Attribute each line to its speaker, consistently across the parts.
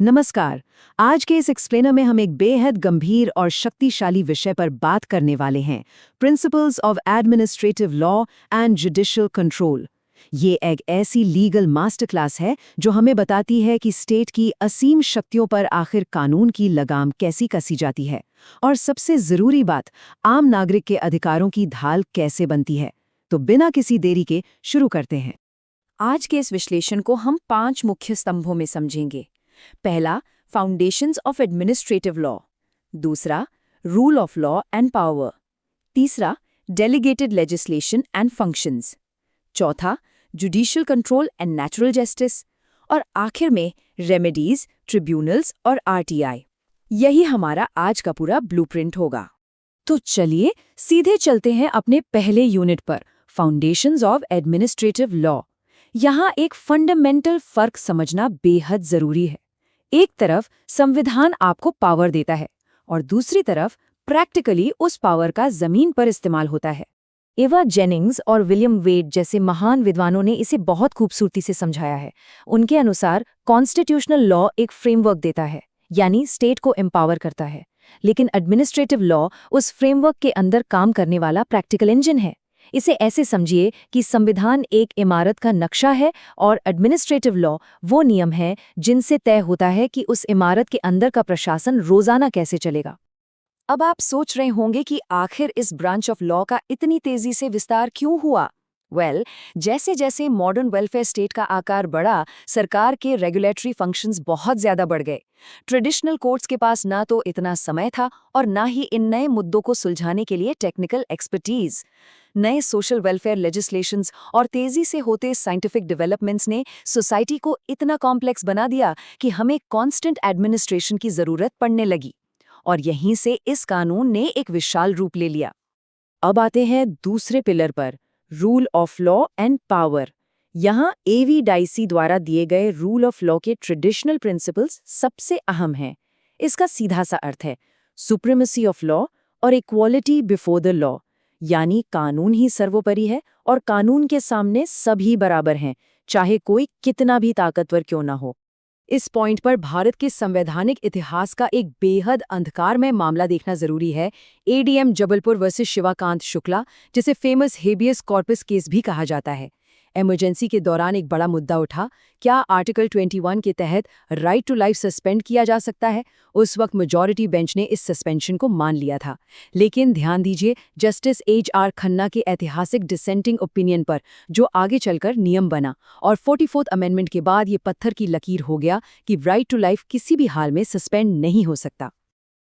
Speaker 1: नमस्कार। आज के इस एक्सप्लेनर में हम एक बेहद गंभीर और शक्तिशाली विषय पर बात करने वाले हैं, principles of administrative law and judicial control. ये एक ऐसी लीगल मास्टर क्लास है जो हमें बताती है कि स्टेट की असीम शक्तियों पर आखिर कानून की लगाम कैसी कसी जाती है, और सबसे जरूरी बात, आम नागरिक के अधिकारों की ढाल कैसे बनती है। तो बिना किसी देरी के शुरू करते हैं।
Speaker 2: आज के इस विश्लेषण को हम 5 मुख्य स्तंभों में समझेंगे। पहला, फाउंडेशंस ऑफ एडमिनिस्ट्रेटिव लॉ। दूसरा, rule of law and power. तीसरा, डेलीगेटेड लेजिस्लेशन एंड फंक्शंस। चौथा, judicial control and natural justice. और आखिर में रेमेडीज, ट्रिब्यूनल्स और आरटीआई। यही हमारा आज का पूरा ब्लूप्रिंट होगा। तो चलिए सीधे चलते हैं अपने पहले यूनिट पर, फाउंडेशंस ऑफ एडमिनिस्ट्रेटिव लॉ। यहाँ एक फंडामेंटल फर्क समझना बेहद जरूरी है। एक तरफ संविधान आपको पावर देता है और दूसरी तरफ प्रैक्टिकली उस पावर का जमीन पर इस्तेमाल होता है। एवा जेनिंग्स और विलियम वेड जैसे महान विद्वानों ने इसे बहुत खूबसूरती से समझाया है। उनके अनुसार कॉन्स्टिट्यूशनल लॉ एक फ्रेमवर्क देता है, यानी स्टेट को एम्पावर करता है, लेकिन एडमिनिस्ट्रेटिव लॉ उस फ्रेमवर्क के अंदर काम करने वाला प्रैक्टिकल इंजन है। इसे ऐसे समझिए कि संविधान एक इमारत का नक्शा है और एडमिनिस्ट्रेटिव लॉ वो नियम है जिनसे तय होता है कि उस इमारत के अंदर का प्रशासन रोजाना कैसे चलेगा। अब आप सोच रहे होंगे कि आखिर इस ब्रांच ऑफ लॉ का इतनी तेजी से विस्तार क्यों हुआ। जैसे जैसे मॉडर्न वेलफेयर स्टेट का आकार बढ़ा, सरकार के रेगुलेटरी फंक्शंस बहुत ज्यादा बढ़ गए। ट्रेडिशनल कोर्ट्स के पास ना तो इतना समय था और ना ही इन नए मुद्दों को सुलझाने के लिए टेक्निकल एक्सपर्टीज। नए सोशल वेलफेयर लेजिस्लेशंस और तेजी से होते साइंटिफिक डेवलपमेंट्स ने सोसाइटी को इतना कॉम्प्लेक्स बना दिया कि हमें कांस्टेंट एडमिनिस्ट्रेशन की जरूरत पड़ने लगी। और यहीं से इस कानून ने एक विशाल रूप ले लिया। अब आते हैं दूसरे पिलर पर, rule of law and power. यहाँ एवी डाइसी द्वारा दिए गए रूल ऑफ लॉ के ट्रेडिशनल प्रिंसिपल्स सबसे अहम हैं। इसका सीधा सा अर्थ है सुप्रीमेसी ऑफ लॉ और इक्वालिटी बिफोर द लॉ, यानी कानून ही सर्वोपरि है और कानून के सामने सभी बराबर हैं, चाहे कोई कितना भी ताकतवर क्यों ना हो। इस पॉइंट पर भारत के संवैधानिक इतिहास का एक बेहद अंधकारमय मामला देखना जरूरी है, एडीएम जबलपुर वर्सेस शिवाकांत शुक्ला, जिसे फेमस हेबियस कॉर्पस केस भी कहा जाता है। इमरजेंसी के दौरान एक बड़ा मुद्दा उठा, क्या आर्टिकल 21 के तहत राइट टू लाइफ सस्पेंड किया जा सकता है। उस वक्त मेजॉरिटी बेंच ने इस सस्पेंशन को मान लिया था, लेकिन ध्यान दीजिए जस्टिस एच.आर. खन्ना के ऐतिहासिक डिसेंटिंग ओपिनियन पर, जो आगे चलकर नियम बना, और 44th अमेंडमेंट के बाद ये पत्थर की लकीर हो गया कि राइट टू लाइफ किसी भी हाल में सस्पेंड नहीं हो सकता।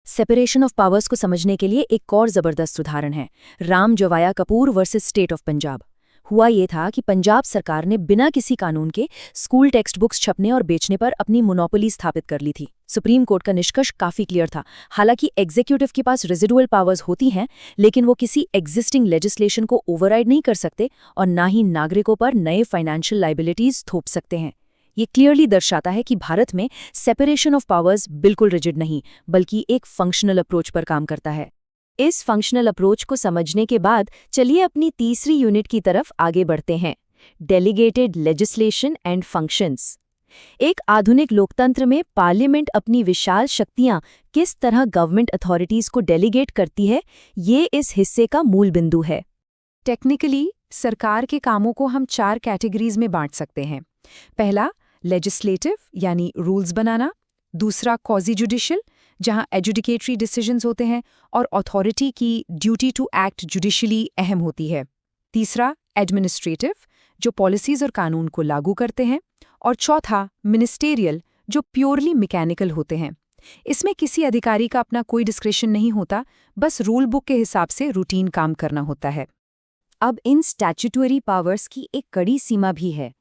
Speaker 2: सेपरेशन ऑफ पावर्स को समझने के लिए एक और जबरदस्त उदाहरण है, Ram Jawaya Kapur versus state of Punjab. हुआ ये था कि पंजाब सरकार ने बिना किसी कानून के स्कूल टेक्स्ट बुक्स छपने और बेचने पर अपनी मोनोपोली स्थापित कर ली थी। सुप्रीम कोर्ट का निष्कर्ष काफी क्लियर था। हालांकि एग्जीक्यूटिव के पास रेजिडुअल पावर्स होती हैं, लेकिन वो किसी एग्जिस्टिंग लेजिस्लेशन को ओवरराइड नहीं कर सकते और ना ही नागरिकों पर नए फाइनेंशियल लाइबिलिटीज थोप सकते हैं। ये क्लियरली दर्शाता है कि भारत में सेपरेशन ऑफ पावर्स बिल्कुल रिजिड नहीं, बल्कि एक फंक्शनल अप्रोच पर काम करता है। इस फंक्शनल अप्रोच को समझने के बाद चलिए अपनी तीसरी यूनिट की तरफ आगे बढ़ते हैं, डेलीगेटेड लेजिस्लेशन एंड फंक्शंस। एक आधुनिक लोकतंत्र में पार्लियामेंट अपनी विशाल शक्तियां किस तरह गवर्नमेंट अथॉरिटीज को डेलीगेट करती है, ये इस हिस्से का मूल बिंदु है। टेक्निकली सरकार के कामों को हम 4 कैटेगरीज में बांट सकते हैं। पहला, लेजिस्लेटिव यानी रूल्स बनाना। दूसरा, क्वाजी जुडिशियल, जहां एजुडिकेटरी डिसीजंस होते हैं और अथॉरिटी की ड्यूटी टू एक्ट जुडिशियली अहम होती है। तीसरा, एडमिनिस्ट्रेटिव, जो पॉलिसीज और कानून को लागू करते हैं। और चौथा, मिनिस्टेरियल, जो प्योरली मैकेनिकल होते हैं। इसमें किसी अधिकारी का अपना कोई डिस्क्रिशन नहीं होता, बस रूल बुक के हिसाब से रूटीन काम करना होता है। अब इन स्टैट्यूटरी पावर्स की एक कड़ी सीमा भी है।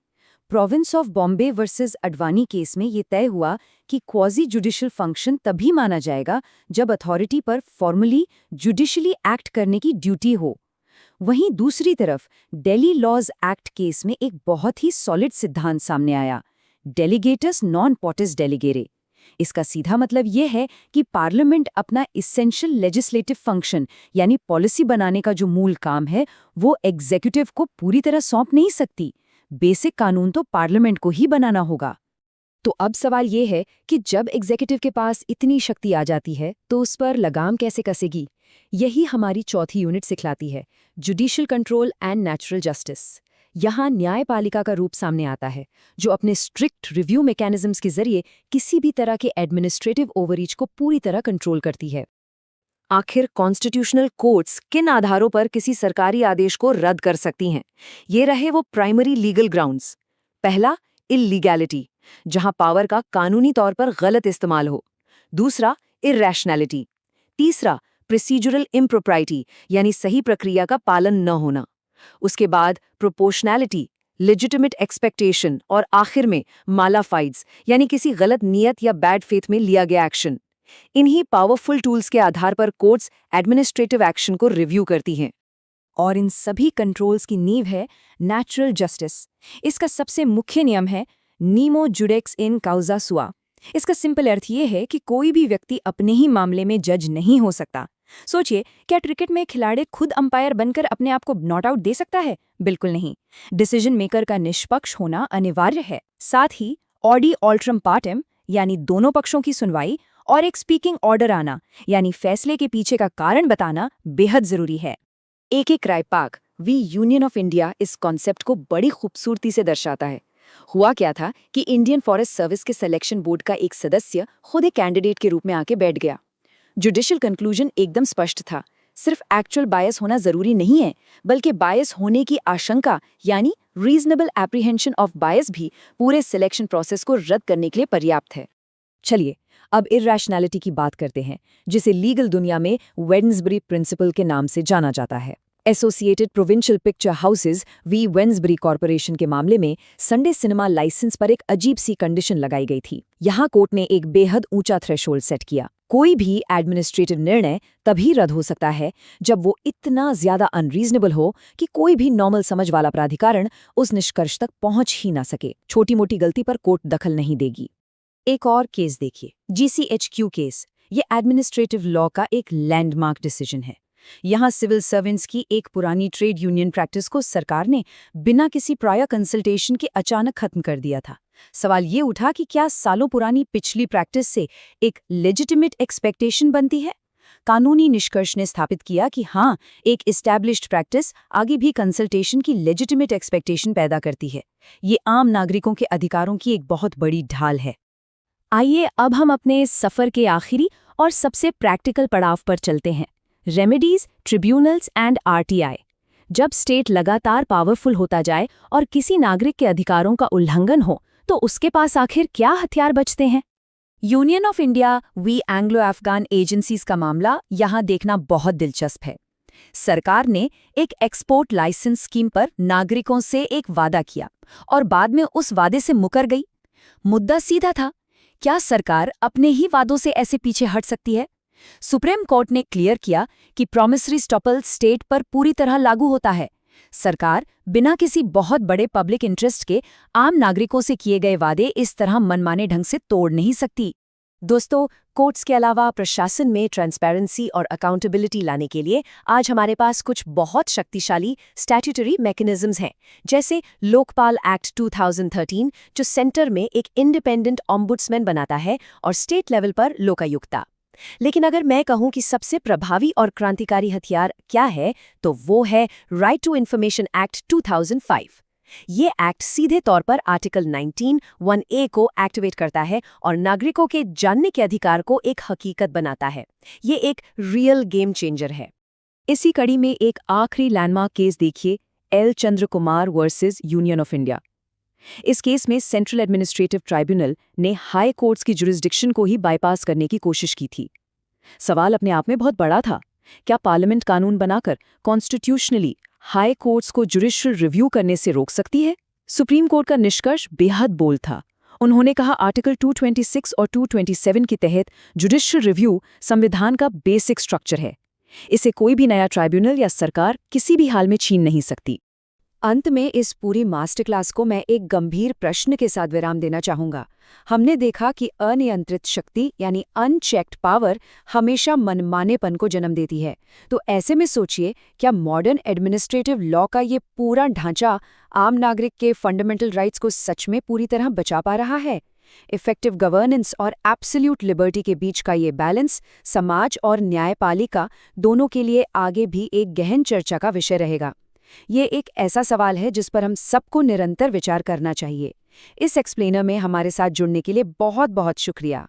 Speaker 2: Province of Bombay versus Advani case में ये तय हुआ कि क्वाजी जुडिशियल फंक्शन तभी माना जाएगा जब अथॉरिटी पर फॉर्मली जुडिशियली एक्ट करने की ड्यूटी हो। वहीं दूसरी तरफ दिल्ली लॉज एक्ट केस में एक बहुत ही सॉलिड सिद्धांत सामने आया, डेलीगेटस नॉन पोटिस डेलीगेरे। इसका सीधा मतलब यह है कि पार्लियामेंट अपना इसेंशियल लेजिस्लेटिव फंक्शन यानी पॉलिसी बनाने का जो मूल काम है, वो एग्जीक्यूटिव को पूरी तरह सौंप नहीं सकती। बेसिक कानून तो पार्लियामेंट को ही बनाना होगा। तो अब सवाल ये है कि जब एग्जीक्यूटिव के पास इतनी शक्ति आ जाती है तो उस पर लगाम कैसे कसेगी। यही हमारी चौथी यूनिट सिखलाती है, judicial control and natural justice. यहाँ न्यायपालिका का रूप सामने आता है, जो अपने स्ट्रिक्ट रिव्यू मैकेनिज्म्स के जरिए किसी भी तरह के एडमिनिस्ट्रेटिव ओवररीच को पूरी तरह कंट्रोल करती है। आखिर कॉन्स्टिट्यूशनल कोर्ट्स किन आधारों पर किसी सरकारी आदेश को रद्द कर सकती हैं? ये रहे वो प्राइमरी लीगल ग्राउंड्स। पहला, इल्लीगैलिटी, जहां पावर का कानूनी तौर पर गलत इस्तेमाल हो। दूसरा, इर्रेशनैलिटी। तीसरा, प्रोसीजरल इम्प्रोप्राइटी, यानी सही प्रक्रिया का पालन न होना। उसके बाद प्रोपोर्शनैलिटी, लेजिटिमेट एक्सपेक्टेशन, और आखिर में मालाफाइड्स, यानी किसी गलत नियत या बैड फेथ में लिया गया एक्शन। इन्हीं पावरफुल टूल्स के आधार पर कोर्ट्स एडमिनिस्ट्रेटिव एक्शन को रिव्यू करती हैं। और इन सभी कंट्रोल्स की नींव है नेचुरल जस्टिस। इसका सबसे मुख्य नियम है नीमो जुडेक्स इन काउजा सुआ। इसका सिंपल अर्थ ये है कि कोई भी व्यक्ति अपने ही मामले में जज नहीं हो सकता। सोचिए, क्या क्रिकेट में खिलाड़ी खुद अंपायर बनकर अपने आप को नॉट आउट दे सकता है? बिल्कुल नहीं। डिसीजन मेकर का निष्पक्ष होना अनिवार्य है। साथ ही ऑडी ऑल्ट्रम पार्टेम, यानी दोनों पक्षों की सुनवाई, और एक स्पीकिंग ऑर्डर आना, यानी फैसले के पीछे का कारण बताना, बेहद जरूरी है। एक रायपाक वी यूनियन ऑफ इंडिया इस कॉन्सेप्ट को बड़ी खूबसूरती से दर्शाता है। हुआ क्या था कि इंडियन फॉरेस्ट सर्विस के सिलेक्शन बोर्ड का एक सदस्य खुद एक कैंडिडेट के रूप में आके बैठ गया। जुडिशियल कंक्लूजन एकदम स्पष्ट था, सिर्फ एक्चुअल बायस होना जरूरी नहीं है, बल्कि बायस होने की आशंका यानी रीजनेबल एप्रीहेंशन ऑफ बायस भी पूरे सिलेक्शन प्रोसेस को रद्द करने के लिए पर्याप्त है। चलिए अब इर्रेशनैलिटी की बात करते हैं, जिसे लीगल दुनिया में वेडन्सबरी प्रिंसिपल के नाम से जाना जाता है। Associated provincial picture houses v Wednesbury corporation के मामले में संडे सिनेमा लाइसेंस पर एक अजीब सी कंडीशन लगाई गई थी। यहाँ कोर्ट ने एक बेहद ऊंचा थ्रेशोल्ड सेट किया। कोई भी एडमिनिस्ट्रेटिव निर्णय तभी रद्द हो सकता है जब वो इतना ज्यादा अनरीजनेबल हो कि कोई भी नॉर्मल समझ वाला प्राधिकरण उस निष्कर्ष तक पहुंच ही ना सके। छोटी मोटी गलती पर कोर्ट दखल नहीं देगी। एक और केस देखिए, GCHQ केस। ये एडमिनिस्ट्रेटिव लॉ का एक लैंडमार्क डिसीजन है। यहाँ सिविल सर्वेंट्स की एक पुरानी ट्रेड यूनियन प्रैक्टिस को सरकार ने बिना किसी प्रायर कंसल्टेशन के अचानक खत्म कर दिया था। सवाल ये उठा कि क्या सालों पुरानी पिछली प्रैक्टिस से एक लेजिटिमेट एक्सपेक्टेशन बनती है? कानूनी निष्कर्ष ने स्थापित किया कि हाँ, एक एस्टैब्लिश्ड प्रैक्टिस आगे भी कंसल्टेशन की लेजिटिमेट एक्सपेक्टेशन पैदा करती है। ये आम नागरिकों के अधिकारों की एक बहुत बड़ी ढाल है। आइए अब हम अपने इस सफ़र के आखिरी और सबसे प्रैक्टिकल पड़ाव पर चलते हैं, रेमेडीज, ट्रिब्यूनल्स एंड RTI। जब स्टेट लगातार पावरफुल होता जाए और किसी नागरिक के अधिकारों का उल्लंघन हो, तो उसके पास आखिर क्या हथियार बचते हैं? Union of India v Anglo Afghan agencies का मामला यहाँ देखना बहुत दिलचस्प है। सरकार ने एक एक्सपोर्ट लाइसेंस स्कीम पर नागरिकों से एक वादा किया और बाद में उस वादे से मुकर गई। मुद्दा सीधा था, क्या सरकार अपने ही वादों से ऐसे पीछे हट सकती है? सुप्रीम कोर्ट ने क्लियर किया कि प्रॉमिसरी स्टॉपल स्टेट पर पूरी तरह लागू होता है। सरकार बिना किसी बहुत बड़े पब्लिक इंटरेस्ट के आम नागरिकों से किए गए वादे इस तरह मनमाने ढंग से तोड़ नहीं सकती। दोस्तों, कोर्ट्स के अलावा प्रशासन में ट्रांसपेरेंसी और अकाउंटेबिलिटी लाने के लिए आज हमारे पास कुछ बहुत शक्तिशाली स्टैट्यूटरी मैकेनिज्म्स हैं, जैसे लोकपाल एक्ट 2013, जो सेंटर में एक इंडिपेंडेंट ऑम्बुड्समैन बनाता है, और स्टेट लेवल पर लोकायुक्ता। लेकिन अगर मैं कहूं कि सबसे प्रभावी और क्रांतिकारी हथियार क्या है, तो वो है राइट टू इन्फॉर्मेशन एक्ट 2005। ये एक्ट सीधे तौर पर आर्टिकल 19(1)(a) को एक्टिवेट करता है और नागरिकों के जानने के अधिकार को एक हकीकत बनाता है। ये एक रियल गेम चेंजर है। इसी कड़ी में एक आखिरी लैंडमार्क केस देखिए, L Chandra Kumar versus union of India. इस केस में सेंट्रल एडमिनिस्ट्रेटिव ट्राइब्यूनल ने हाई कोर्ट्स की जुरिस्डिक्शन को ही बाईपास करने की कोशिश की थी। सवाल अपने आप में बहुत बड़ा था, क्या पार्लियामेंट कानून बनाकर कॉन्स्टिट्यूशनली हाई कोर्ट्स को जुडिशियल रिव्यू करने से रोक सकती है? सुप्रीम कोर्ट का निष्कर्ष बेहद बोल्ड था। उन्होंने कहा आर्टिकल 226 और 227 के तहत जुडिशियल रिव्यू संविधान का बेसिक स्ट्रक्चर है। इसे कोई भी नया ट्राइब्यूनल या सरकार किसी भी हाल में छीन नहीं सकती। अंत में इस पूरी मास्टर क्लास को मैं एक गंभीर प्रश्न के साथ विराम देना चाहूंगा। हमने देखा कि अनियंत्रित शक्ति यानी अनचेक्ड पावर हमेशा मनमानेपन को जन्म देती है। तो ऐसे में सोचिए, क्या मॉडर्न एडमिनिस्ट्रेटिव लॉ का ये पूरा ढांचा आम नागरिक के फंडामेंटल राइट्स को सच में पूरी तरह बचा पा रहा है? इफेक्टिव गवर्नेंस और एब्सोल्यूट लिबर्टी के बीच का ये बैलेंस समाज और न्यायपालिका दोनों के लिए आगे भी एक गहन चर्चा का विषय रहेगा। ये एक ऐसा सवाल है जिस पर हम सबको निरंतर विचार करना चाहिए। इस एक्सप्लेनर में हमारे साथ जुड़ने के लिए बहुत बहुत शुक्रिया।